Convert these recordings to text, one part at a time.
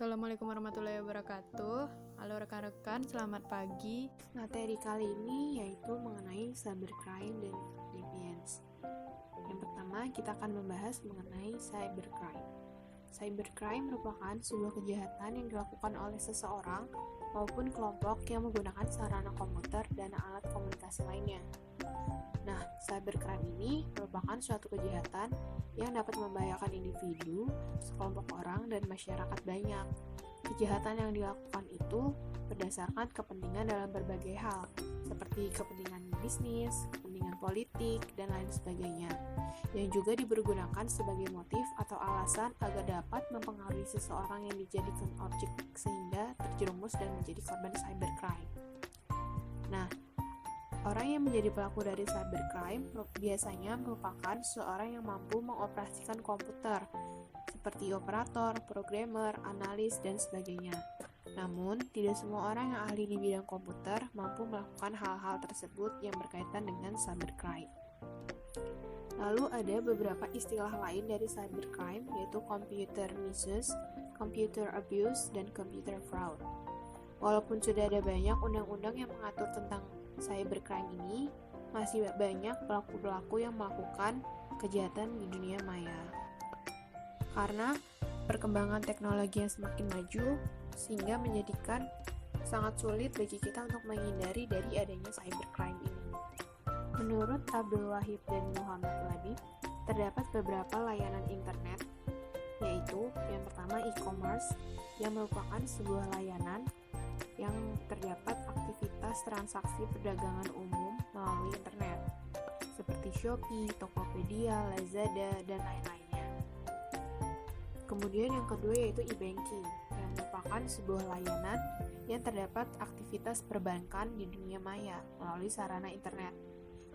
Assalamualaikum warahmatullahi wabarakatuh. Halo rekan-rekan, selamat pagi. Materi kali ini yaitu mengenai cybercrime dan deviance. Yang pertama, kita akan membahas mengenai cybercrime. Cybercrime merupakan sebuah kejahatan yang dilakukan oleh seseorang maupun kelompok yang menggunakan sarana komputer dan alat komunikasi lainnya. Nah, cybercrime ini merupakan suatu kejahatan yang dapat membahayakan individu, sekelompok orang, dan masyarakat banyak. Kejahatan yang dilakukan itu berdasarkan kepentingan dalam berbagai hal, seperti kepentingan bisnis, kepentingan politik, dan lain sebagainya, yang juga dipergunakan sebagai motif atau alasan agar dapat mempengaruhi seseorang yang dijadikan objek sehingga terjerumus dan menjadi korban cybercrime. Nah, orang yang menjadi pelaku dari cybercrime biasanya merupakan seorang yang mampu mengoperasikan komputer, seperti operator, programmer, analis, dan sebagainya. Namun, tidak semua orang yang ahli di bidang komputer mampu melakukan hal-hal tersebut yang berkaitan dengan cybercrime. Lalu ada beberapa istilah lain dari cybercrime, yaitu computer misuse, computer abuse, dan computer fraud. Walaupun sudah ada banyak undang-undang yang mengatur tentang cybercrime ini, masih banyak pelaku-pelaku yang melakukan kejahatan di dunia maya. Karena perkembangan teknologi yang semakin maju, sehingga menjadikan sangat sulit bagi kita untuk menghindari dari adanya cybercrime ini. Menurut Abdul Wahid dan Muhammad Labib, terdapat beberapa layanan internet, yaitu yang pertama e-commerce, yang merupakan sebuah layanan yang terdapat aktivitas transaksi perdagangan umum melalui internet, seperti Shopee, Tokopedia, Lazada, dan lain-lainnya. Kemudian yang kedua yaitu e-banking, yang merupakan sebuah layanan yang terdapat aktivitas perbankan di dunia maya melalui sarana internet,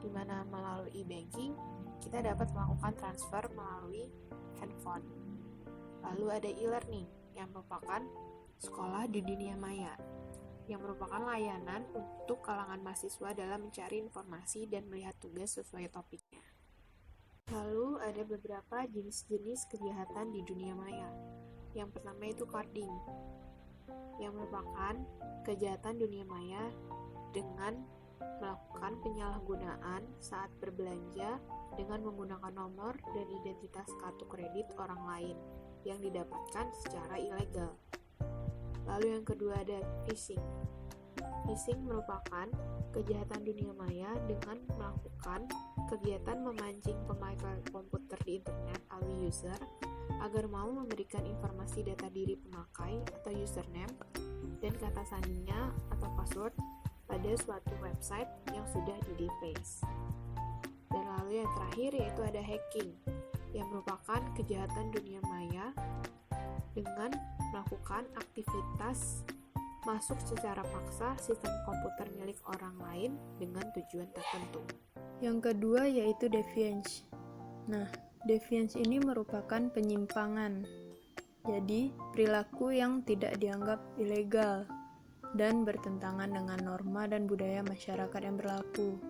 di mana melalui e-banking kita dapat melakukan transfer melalui handphone. Lalu ada e-learning, yang merupakan sekolah di dunia maya, yang merupakan layanan untuk kalangan mahasiswa dalam mencari informasi dan melihat tugas sesuai topiknya. Lalu ada beberapa jenis-jenis kejahatan di dunia maya. Yang pertama itu carding, yang merupakan kejahatan dunia maya dengan melakukan penyalahgunaan saat berbelanja dengan menggunakan nomor dan identitas kartu kredit orang lain yang didapatkan secara ilegal. Lalu yang kedua ada phishing. Phishing merupakan kejahatan dunia maya dengan melakukan kegiatan memancing pemakai komputer di internet alias user agar mau memberikan informasi data diri pemakai atau username dan kata sandinya atau password pada suatu website yang sudah di-deface. Dan lalu yang terakhir yaitu ada hacking, yang merupakan kejahatan dunia maya dengan melakukan aktivitas masuk secara paksa sistem komputer milik orang lain dengan tujuan tertentu. Yang kedua yaitu deviance. Nah, deviance ini merupakan penyimpangan. Jadi, perilaku yang tidak dianggap ilegal dan bertentangan dengan norma dan budaya masyarakat yang berlaku.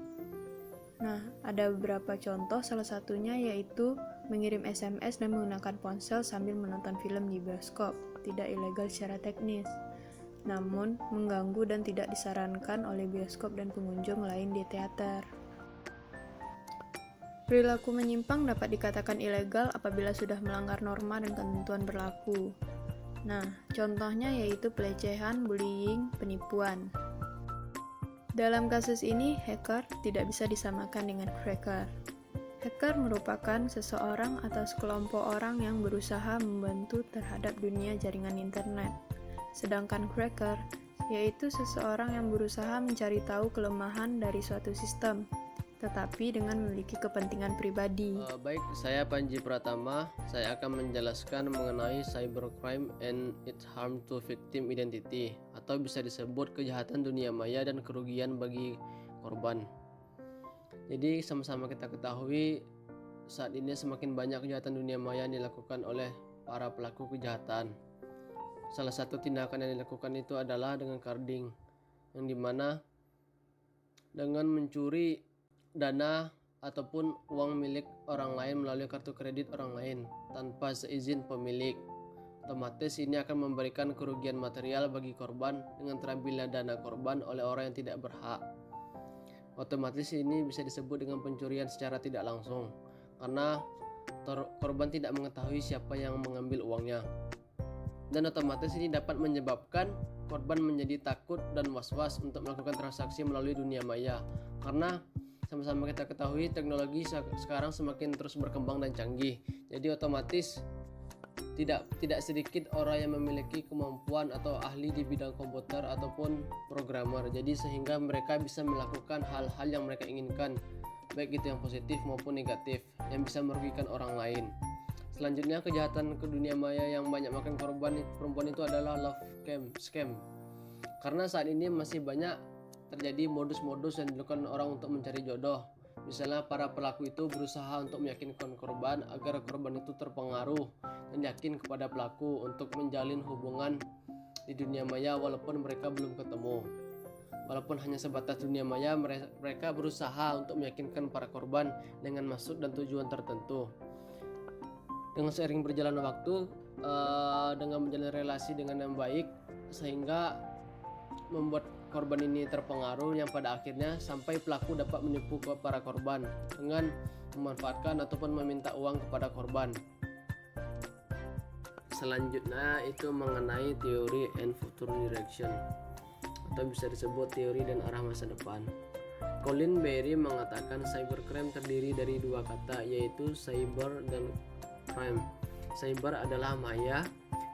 Nah, ada beberapa contoh, salah satunya yaitu mengirim SMS dan menggunakan ponsel sambil menonton film di bioskop. Tidak ilegal secara teknis, namun mengganggu dan tidak disarankan oleh bioskop dan pengunjung lain di teater. Perilaku menyimpang dapat dikatakan ilegal apabila sudah melanggar norma dan ketentuan berlaku. Nah, contohnya yaitu pelecehan, bullying, penipuan. Dalam kasus ini, hacker tidak bisa disamakan dengan cracker. Hacker merupakan seseorang atau sekelompok orang yang berusaha membantu terhadap dunia jaringan internet. Sedangkan cracker yaitu seseorang yang berusaha mencari tahu kelemahan dari suatu sistem, tetapi dengan memiliki kepentingan pribadi. Baik, saya Panji Pratama. Saya akan menjelaskan mengenai cybercrime and its harm to victim identity, atau bisa disebut kejahatan dunia maya dan kerugian bagi korban. Jadi sama-sama kita ketahui saat ini semakin banyak kejahatan dunia maya yang dilakukan oleh para pelaku kejahatan. Salah satu tindakan yang dilakukan itu adalah dengan carding, yang dimana dengan mencuri dana ataupun uang milik orang lain melalui kartu kredit orang lain tanpa seizin pemilik. Otomatis ini akan memberikan kerugian material bagi korban dengan terambilnya dana korban oleh orang yang tidak berhak. Otomatis ini bisa disebut dengan pencurian secara tidak langsung, karena korban tidak mengetahui siapa yang mengambil uangnya. Dan otomatis ini dapat menyebabkan korban menjadi takut dan was-was untuk melakukan transaksi melalui dunia maya, karena sama-sama kita ketahui teknologi sekarang semakin terus berkembang dan canggih. Jadi otomatis tidak sedikit orang yang memiliki kemampuan atau ahli di bidang komputer ataupun programmer. Jadi sehingga mereka bisa melakukan hal-hal yang mereka inginkan, baik itu yang positif maupun negatif, yang bisa merugikan orang lain. Selanjutnya, kejahatan ke dunia maya yang banyak makan korban perempuan itu adalah love scam. Karena saat ini masih banyak terjadi modus-modus yang dilakukan orang untuk mencari jodoh. Misalnya para pelaku itu berusaha untuk meyakinkan korban agar korban itu terpengaruh dan yakin kepada pelaku untuk menjalin hubungan di dunia maya walaupun mereka belum ketemu. Walaupun hanya sebatas dunia maya, mereka berusaha untuk meyakinkan para korban dengan maksud dan tujuan tertentu. Dengan seiring berjalan waktu, dengan menjalin relasi dengan yang baik, sehingga membuat korban ini terpengaruh yang pada akhirnya sampai pelaku dapat menipu ke para korban dengan memanfaatkan ataupun meminta uang kepada korban. Selanjutnya itu mengenai teori and future direction, atau bisa disebut teori dan arah masa depan. Colin Berry mengatakan cybercrime terdiri dari dua kata, yaitu cyber dan crime. Cyber adalah maya,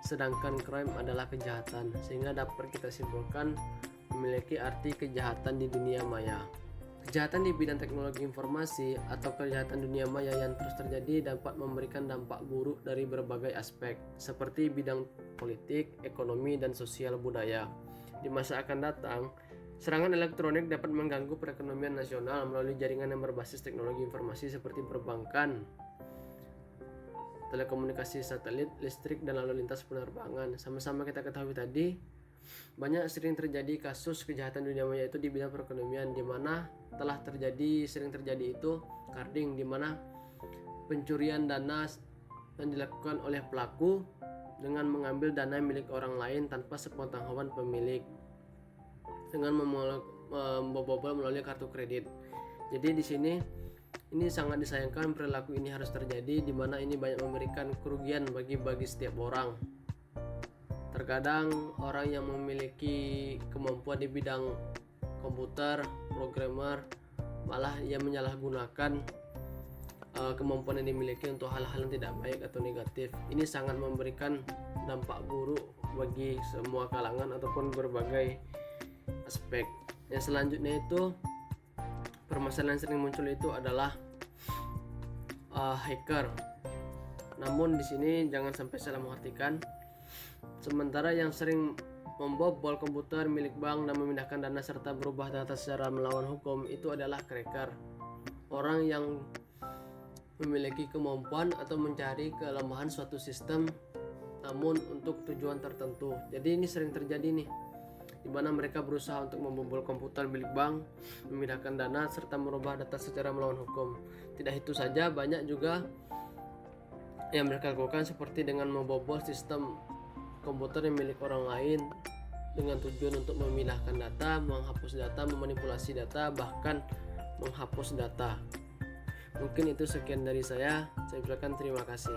sedangkan crime adalah kejahatan, sehingga dapat kita simpulkan memiliki arti kejahatan di dunia maya. Kejahatan di bidang teknologi informasi atau kejahatan dunia maya yang terus terjadi dapat memberikan dampak buruk dari berbagai aspek, seperti bidang politik, ekonomi, dan sosial budaya. Di masa akan datang, serangan elektronik dapat mengganggu perekonomian nasional melalui jaringan yang berbasis teknologi informasi seperti perbankan, telekomunikasi satelit, listrik, dan lalu lintas penerbangan. Sama-sama kita ketahui tadi, banyak sering terjadi kasus kejahatan dunia maya itu di bidang perekonomian, di mana sering terjadi itu carding, di mana pencurian dana yang dilakukan oleh pelaku dengan mengambil dana milik orang lain tanpa sepengetahuan pemilik dengan membobol melalui kartu kredit. Jadi di sini ini sangat disayangkan perilaku ini harus terjadi, di mana ini banyak memberikan kerugian bagi setiap orang. Terkadang orang yang memiliki kemampuan di bidang komputer, programmer, malah ia menyalahgunakan kemampuan yang dimiliki untuk hal-hal yang tidak baik atau negatif. Ini sangat memberikan dampak buruk bagi semua kalangan ataupun berbagai aspek. Yang selanjutnya itu, permasalahan yang sering muncul itu adalah hacker. Namun di sini jangan sampai salah mengartikan. Sementara yang sering membobol komputer milik bank dan memindahkan dana serta berubah data secara melawan hukum itu adalah cracker. Orang yang memiliki kemampuan atau mencari kelemahan suatu sistem namun untuk tujuan tertentu. Jadi ini sering terjadi nih, di mana mereka berusaha untuk membobol komputer milik bank, memindahkan dana serta merubah data secara melawan hukum. Tidak itu saja, banyak juga yang mereka lakukan seperti dengan membobol sistem komputer yang milik orang lain dengan tujuan untuk memindahkan data, menghapus data, memanipulasi data, bahkan menghapus data. Mungkin itu sekian dari saya. Saya ucapkan terima kasih.